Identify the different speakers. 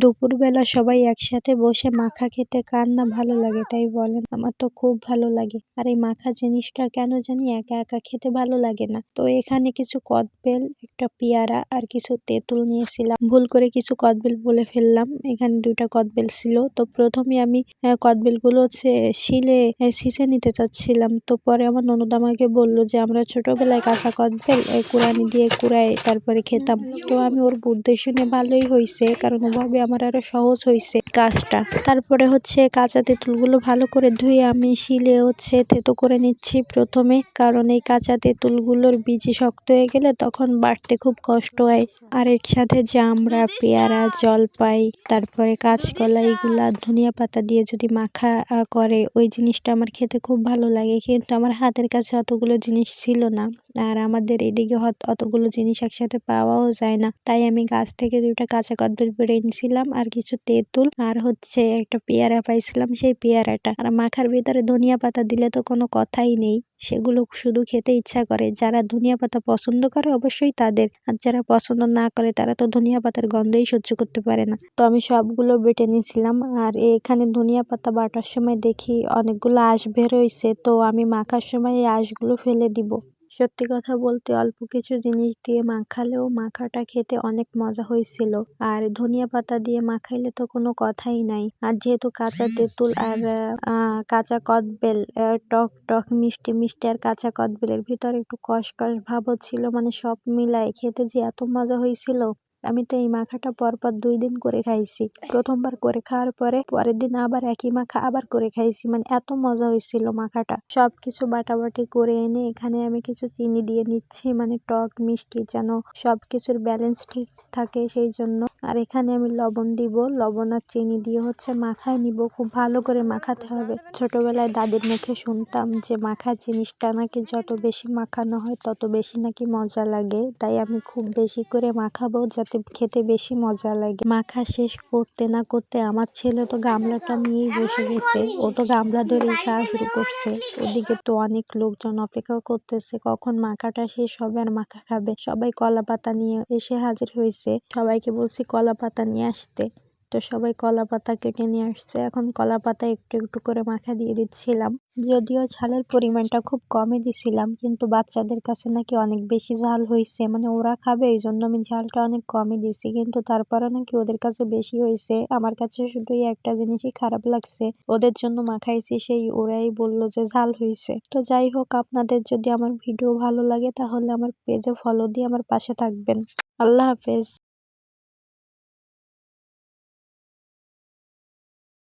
Speaker 1: দুপুরবেলা সবাই একসাথে বসে মাখা খেতে কার না ভালো লাগে তাই বলেন? আমার তো খুব ভালো লাগে। আর এই মাখা জিনিসটা কেন জানি একা একা খেতে ভালো লাগে না। তো এখানে কিছু কদবেল, একটা পেয়ারা আর কিছু তেঁতুল নিয়েছিলাম। ভুল করে কিছু কদবেল বলে ফেললাম। এখানে 2টা কদবেল ছিল। তো প্রথমে আমি কদবেলগুলো ছিঁচে নিতে চাচ্ছিলাম। তো পরে আমার ননদ আমাকে বলল যে আমরা ছোটবেলায় কাঁচা কদবেল কুড়ানি দিয়ে কুড়ায় তারপরে খেতাম। তো আমি ওর বুদ্ধি শুনে ভালোই হয়েছে, কারণ ওভাবে আমার আরো সহজ হয়েছে কাজটা। তারপরে কাঁচা তেঁতুলগুলো ভালো করে ধুয়ে আমি শিলে থেতো করে নিচ্ছি প্রথমে, কারণ এই কাঁচা তেঁতুলগুলোর বীজি শক্ত হয়ে গেলে তখন বাটতে খুব কষ্ট হয়। আর এর সাথে জামড়া, পেয়ারা, জলপাই, তারপরে কাঁচকলা, এগুলা ধনিয়া পাতা দিয়ে যদি মাখা করে ওই জিনিসটা আমার খেতে খুব ভালো লাগে। কিন্তু আমার হাতের কাছে অতগুলো জিনিস ছিল না, আর আমাদের এদিকে অতগুলো জিনিস একসাথে পাওয়াও যায় না। তাই আমি গাছ থেকে 2টা কাঁচা কদবেল পেড়ে এনেছিলাম, আর কিছু তেঁতুল, আর একটা পেয়ারা পাইছিলাম, সেই পেয়ারাটা। আর মাখার ভিতরে ধনিয়া পাতা দিলে তো কোনো কথাই নেই, সেগুলো শুধু খেতে ইচ্ছা করে। যারা ধনিয়া পাতা পছন্দ করে অবশ্যই তাদের, আর যারা পছন্দ না করে তারা তো ধনিয়া পাতার গন্ধই সহ্য করতে পারে না। তো আমি সবগুলো বেটে নিয়েছিলাম। আর এখানে ধনিয়া পাতা বাটার সময় দেখি অনেকগুলো আঁশ বের হয়েছে, তো আমি মাখার সময় এই আঁশগুলো ফেলে দিব। সত্যি কথা বলতে অল্প কিছু জিনিস দিয়ে মাখালেও মাখাটা খেতে অনেক মজা হয়েছিল। আর ধনিয়া পাতা দিয়ে মাখাইলে তো কোনো কথাই নাই। আর যেহেতু কাঁচা তেঁতুল আর কাঁচা কদবেল টক টক মিষ্টি মিষ্টি, আর কাঁচা কদবেলের ভিতরে একটু কষকষ ভাবও ছিল, মানে সব মিলায় খেতে যে এত মজা হয়েছিল। আমি তো এই মাখাটা পরপর 2 দিন করে খাইছি। প্রথমবার করে খাওয়ার পরের দিন আবার একই মাখা আবার করে খাইছি, মানে এত মজা হয়েছিল মাখাটা। সবকিছু বাটাবাটি করে এনে এখানে আমি কিছু চিনি দিয়ে নিচ্ছি, মানে টক মিষ্টি যেন সবকিছুর ব্যালেন্স ঠিক থাকে সেই জন্য। আর এখানে আমি লবণ দিব, লবণ আর চিনি দিয়ে মাখায় নিব। খুব ভালো করে মাখাতে হবে। ছোটবেলায় দাদির মুখে শুনতাম যে মাখা জিনিসটা নাকি যত বেশি মাখানো হয় তত বেশি নাকি মজা লাগে। তাই আমি খুব বেশি করে মাখাবো যাতে খেতে বেশি মজা লাগে। মাখা শেষ করতে না করতে আমার ছেলে তো গামলাটা নিয়েই বসে গেছে। ও তো গামলা ধরেই খাওয়া শুরু করছে। ওদিকে তো অনেক লোকজন অপেক্ষা করতেছে কখন মাখাটা শেষ হবে আর মাখা খাবে। সবাই কলা পাতা নিয়ে এসে হাজির হয়েছে। সবাইকে বলছি কলা পাতা নিয়ে আসতে, তো সবাই কলা পাতা কেটে নিয়ে আসছে। এখন কলা পাতা একটু একটু করে মাখা দিয়ে দিচ্ছিলাম। যদিও ঝালের পরিমাণটা খুব কমই দিছিলাম, কিন্তু বাচ্চাদের কাছে নাকি অনেক বেশি ঝাল হয়েছে, মানে ওরা খাবে এই জন্য আমি ঝালটা অনেক কমই দিছি, কিন্তু তারপরে নাকি ওদের কাছে বেশি হয়েছে। আমার কাছে শুধু এই একটা জিনিসই খারাপ লাগছে, ওদের জন্য মাখাইছি সেই ওরাই বললো যে ঝাল হয়েছে। তো যাই হোক, আপনাদের যদি আমার ভিডিও ভালো লাগে তাহলে আমার পেজে ফলো দিয়ে আমার পাশে থাকবেন। আল্লাহ হাফেজ।